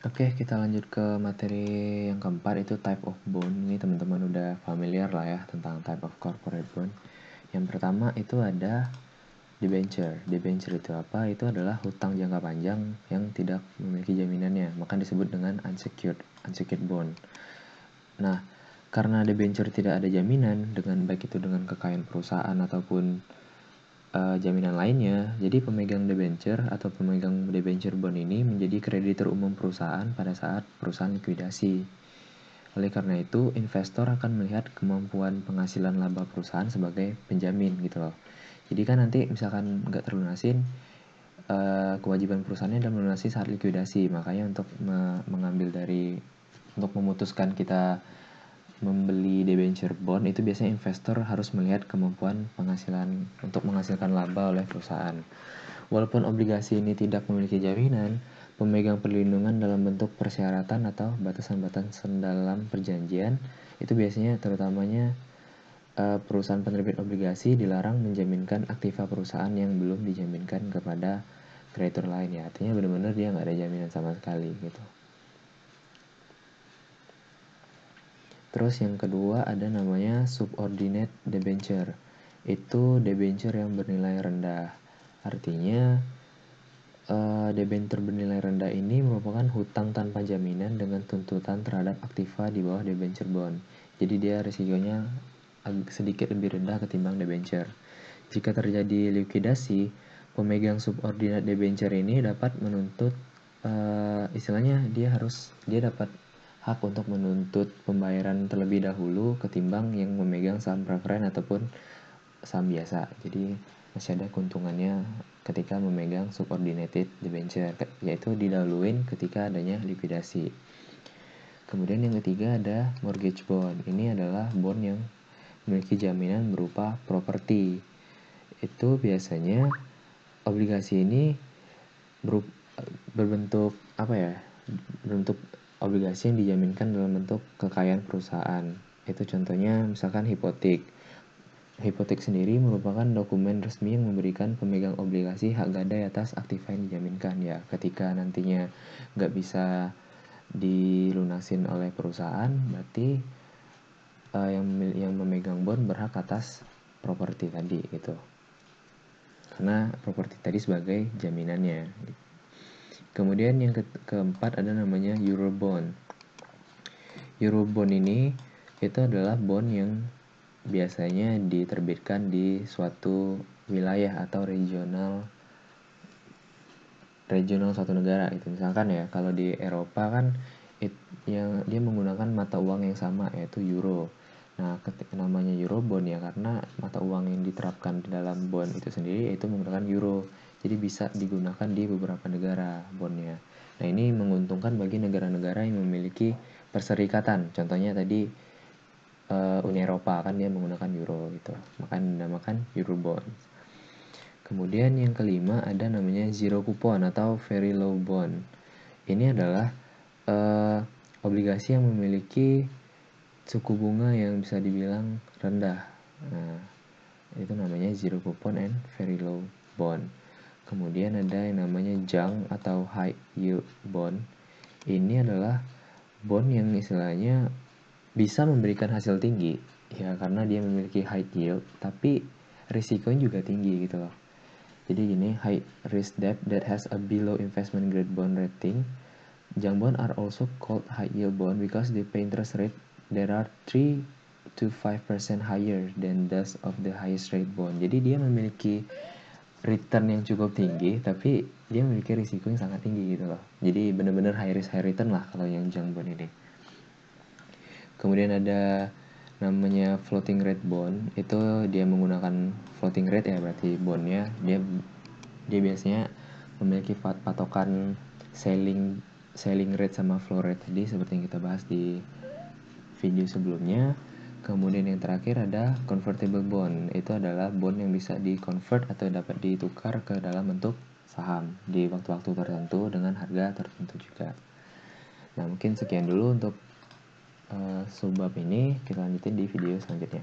Oke, kita lanjut ke materi yang keempat, itu type of bond. Ini teman-teman udah familiar lah ya tentang type of corporate bond. Yang pertama itu ada debenture. Debenture itu apa? Itu adalah hutang jangka panjang yang tidak memiliki jaminannya, maka disebut dengan unsecured bond. Nah, karena debenture tidak ada jaminan, dengan baik itu dengan kekayaan perusahaan ataupun jaminan lainnya, jadi pemegang debenture atau pemegang debenture bond ini menjadi kreditur umum perusahaan pada saat perusahaan likuidasi. Oleh karena itu, investor akan melihat kemampuan penghasilan laba perusahaan sebagai penjamin gitu loh. Jadi kan nanti misalkan nggak terlunasin, kewajiban perusahaannya adalah melunasi saat likuidasi. Makanya untuk untuk memutuskan kita membeli debenture bond, itu biasanya investor harus melihat kemampuan penghasilan untuk menghasilkan laba oleh perusahaan. Walaupun obligasi ini tidak memiliki jaminan, pemegang perlindungan dalam bentuk persyaratan atau batasan-batasan dalam perjanjian itu biasanya terutamanya perusahaan penerbit obligasi dilarang menjaminkan aktiva perusahaan yang belum dijaminkan kepada kreditur lain ya. Artinya benar-benar dia nggak ada jaminan sama sekali gitu. Terus yang kedua ada namanya subordinate debenture. Itu debenture yang bernilai rendah. Artinya debenture bernilai rendah ini merupakan hutang tanpa jaminan dengan tuntutan terhadap aktiva di bawah debenture bond. Jadi dia risikonya sedikit lebih rendah ketimbang debenture. Jika terjadi likuidasi, pemegang subordinate debenture ini dapat menuntut istilahnya dia dapat hak untuk menuntut pembayaran terlebih dahulu ketimbang yang memegang saham preferen ataupun saham biasa. Jadi masih ada keuntungannya ketika memegang subordinated debenture, yaitu didahuluin ketika adanya likuidasi. Kemudian yang ketiga ada mortgage bond. Ini adalah bond yang memiliki jaminan berupa properti. Itu biasanya obligasi ini berbentuk berbentuk obligasi yang dijaminkan dalam bentuk kekayaan perusahaan. Itu contohnya misalkan hipotek. Hipotek sendiri merupakan dokumen resmi yang memberikan pemegang obligasi hak gadai atas aktiva yang dijaminkan ya. Ketika nantinya nggak bisa dilunasin oleh perusahaan, berarti yang memegang bond berhak atas properti tadi gitu. Karena properti tadi sebagai jaminannya. Kemudian yang keempat ada namanya Eurobond. Eurobond ini itu adalah bond yang biasanya diterbitkan di suatu wilayah atau regional suatu negara gitu. Misalkan ya kalau di Eropa kan yang dia menggunakan mata uang yang sama yaitu euro. Nah, ketika namanya Eurobond ya karena mata uang yang diterapkan di dalam bond itu sendiri yaitu menggunakan euro. Jadi bisa digunakan di beberapa negara bondnya. Nah, ini menguntungkan bagi negara-negara yang memiliki perserikatan. Contohnya tadi Uni Eropa kan dia menggunakan euro gitu. Makanya dinamakan Eurobond. Kemudian yang kelima ada namanya zero coupon atau very low bond. Ini adalah obligasi yang memiliki suku bunga yang bisa dibilang rendah. Nah, itu namanya zero coupon and very low bond. Kemudian ada yang namanya junk atau high yield bond. Ini adalah bond yang istilahnya bisa memberikan hasil tinggi ya karena dia memiliki high yield, tapi risikonya juga tinggi gitu loh. Jadi gini, high risk debt that has a below investment grade bond rating. Junk bond are also called high yield bond because they pay interest rate that are 3 to 5% higher than those of the highest rate bond. Jadi dia memiliki return yang cukup tinggi, tapi dia memiliki risiko yang sangat tinggi gitu loh. Jadi benar-benar high risk high return lah kalau yang junk bond ini. Kemudian ada namanya floating rate bond. Itu dia menggunakan floating rate ya, berarti bondnya dia biasanya memiliki patokan selling rate sama floor rate tadi seperti yang kita bahas di video sebelumnya. Kemudian yang terakhir ada convertible bond. Itu adalah bond yang bisa di-convert atau dapat ditukar ke dalam bentuk saham di waktu-waktu tertentu dengan harga tertentu juga. Nah, mungkin sekian dulu untuk subbab ini. Kita lanjutin di video selanjutnya.